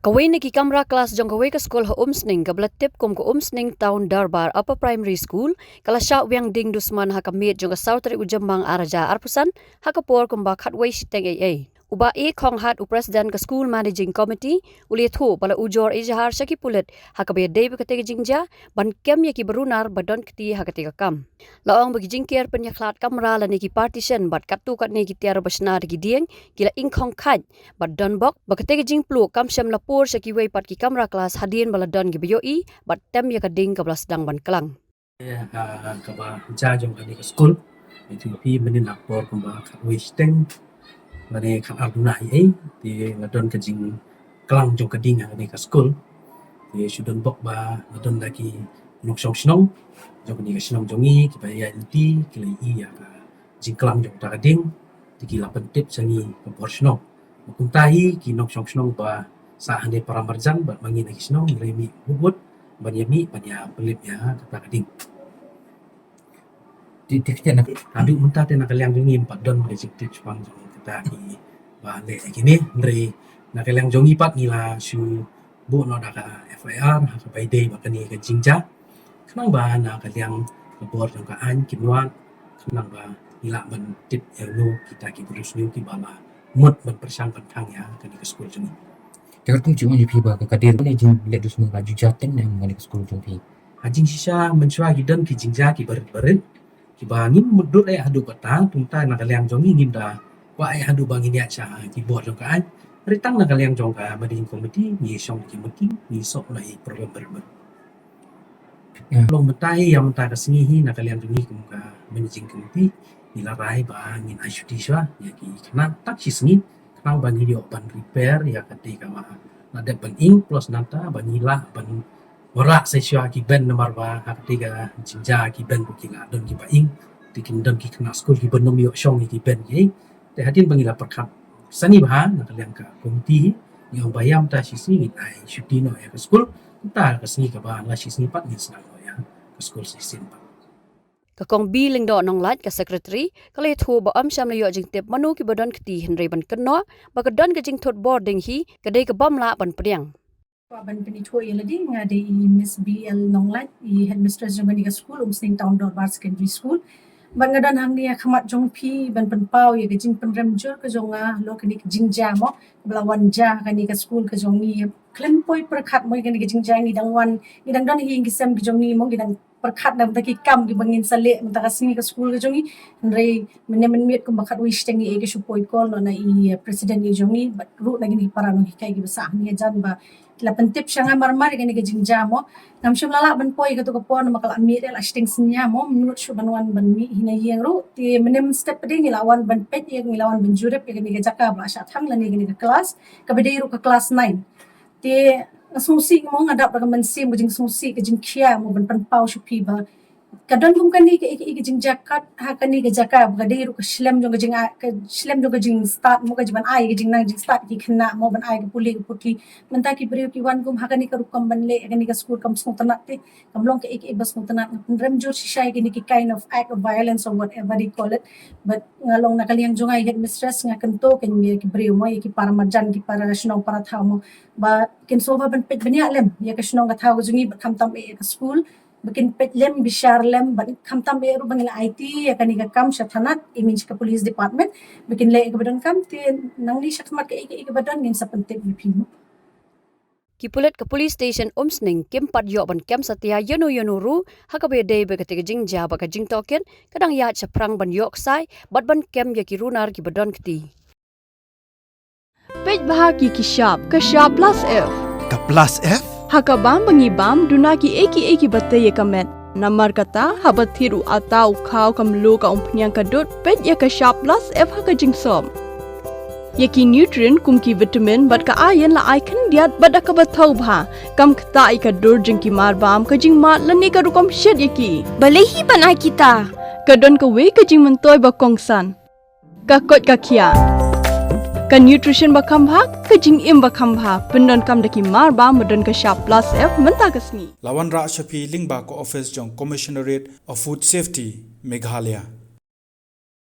Kawin ni Kamra Klas Jong kawin ke sekolah Umsning ke belatip kum ke Umsning tahun Dorbar Upper Primary School kala syak wiang ding dusman hakamit jong ke sautari ujambang araja arpusan hakapor kum bakhat wei siteng AA. Uba kong hat Presiden ke School Managing Committee uli thu bala ujor ijahar syaki Pulit hakabe dei bekatega jingja ban kem yaki Runar badon keti hakatega kam. Laong bagi jingkir penyaklat Kamra la niki partition bat katu kat niki tiar basna digi dieng gila ingkong khat bat don bok bekatega jing plu kam syam lapor syaki wei pat ki Kamra Klas hadin bala don gi BOE bat tem yaka ding kabla sedang ban kelang. Kaba jajong kani ke school itu pi menin lapor kumba wei steng Mane kan Runar di ngadon ke jing kelang jong keding ni ke school di sudon bok ba ngadon lagi nok song snong jong ni ke snong jongi ki ba ya LT ki lai ya ka jing kelang jong ta keding di la pentip sangi ke por snong kum tahi ki nok song snong ba sa ande para marjang ba mangi lagi snong lai mi bubut ban ya mi ban ya pelip ya ta keding di tiknya nak adu muntah tena kaliang jongi empat don ke jing tip pang di balik gini dari nak yang jongi pat nila su bu no dak FIR ha by day bakani ke jingja kenang ba nak yang kebor jong ka an kinwan kenang ba nila ban tip elo kita ki terus new ki bala mut ban persang Thang ya ke school jong Dekat tung cuma jupi ba ka kadir ni jing let dus mung baju jaten yang ngali ke school jong pi hajing sisa mensua gidan ki jingja ki berit ki bangin mudut adu kata tungta nak yang jongi nginda wa ai hadu bangin ya cha ki bot jong ka ai ritang na kaliang jong ka mading komiti ni song ki muti ni sok na program berber long betai yang ta kasngi hi na kaliang jongi kum ka managing komiti ni larai ba ngin ICT swa ya ki kana tak si sngi kana ban hi ban repair ya kati ka ma na de ban ing plus nanta ban nila ban ora sai swa ki ben nomor ba hakti ka jinja ki ben bu ki la don ki ba ing tikin don ki kana school ki benom yo song ki ben ki hadin bangila perkat sani bahan nak liang ka komiti yang bayam ta sisi ni ai syuti no ya ke school ta ke sini ka bahan la sisi pat ni senang ya ke school sisi pat Kakong biling do nong lat ka secretary kale thu ba am syam layo jing tip manu ki badon keti henry ban kenno ba kadon ke jing thot boarding hi kadai ka bam la ban priang ban peni thu ye ladi ngade Miss BL nong lat headmistress jong ka school Umsning town Dorbar secondary school ban ngadan hang ni khamat jong pi ban penpau ye ke jing penrem jor ke jonga lo ke ni jing jamo belawan ja ke ni ke school ke jong ni klem poi perkhat moi ke ni jing jang ni dangwan ni dang don hi ngi sem ke jong ni mo gi dang perkhat dam ta ki kam gi bangin sale mta ka sini ke school ke jong ni rei men met kum bakhat wi steng ni ke supoi kol no na president ni jong ni bat ru lagi ni para no kai gi basa ni jan ba la pentip syanga marmar ke ni ke jing jamo nam syum lala ban poi ke to ko pon makal ami del steng sinya mo menurut syu banwan ban mi hina yeng ru ti menem step pedi ni lawan ban pet ye ni lawan ban jurep ye ni ke jaka ba sha thang la ni ke kelas ka bedi ru ke kelas 9 ti sungsi mo ngadap ra man sim jing sungsi ke jing khia mo ban pan pau shu pi ba kadon kum kan ni ke jing jakat ha kan ni ke jaka ba dei ru ke slem jong ke jing ke slem jong ke jing start mo ke ban ai ke jing nang jing start ki khna mo ban ai ke puli ke puti menta ki brio ki wan kum ha kan ni ke ru kam ban le kan ni ke school kam sung tanat te kam long ke bas sung tanat rem jor shisha ke ni ki kind of act of violence or whatever they call it but ngalong nakaliang jong ai headmistress nga kanto ken ki brio mo ki para marjan ki para national para thamo ba ken sova ban pet banya lem ya ke snong ka thau jungi ba kam tam ke school bikin pet lem bishar lem ban kam tam ru bangila IT ya kan ka kam shathanat image ka police department bikin le ka badon kam ti nang ni shatmat ka badon ngin sa pentek ni phimo ki Pulit ke police station Umsning kim pat yo ban kem satia yonu ru hakabe dei be kete jing ja ba ka jing token kadang ya chaprang ban yo Ksai bat ban kem ya ki Runar ki badon keti pej bahagi ki shop plus F ka plus F hakabam bangibam duna ki eki batte ye kamet namar kata habat thiru atau khau kamlu ka umpnyang kadut pej ya ka shop plus F haka jingsom yaki nutrient kum ki vitamin bat ka iron la ai khan diat bat ka bathau bha kam khta ai ka dur jing ki mar bam ka jing mat la ne ka rukom shet yaki balehi banai kita kadon ka we ka jing mentoy ba kongsan ka kot ka khia ka nutrition ba khambha ka jing im ba khambha pendon kam daki mar ba modon ka sharp plus F menta kasni lawan ra shapi lingba ko office jong commissionerate of food safety Meghalaya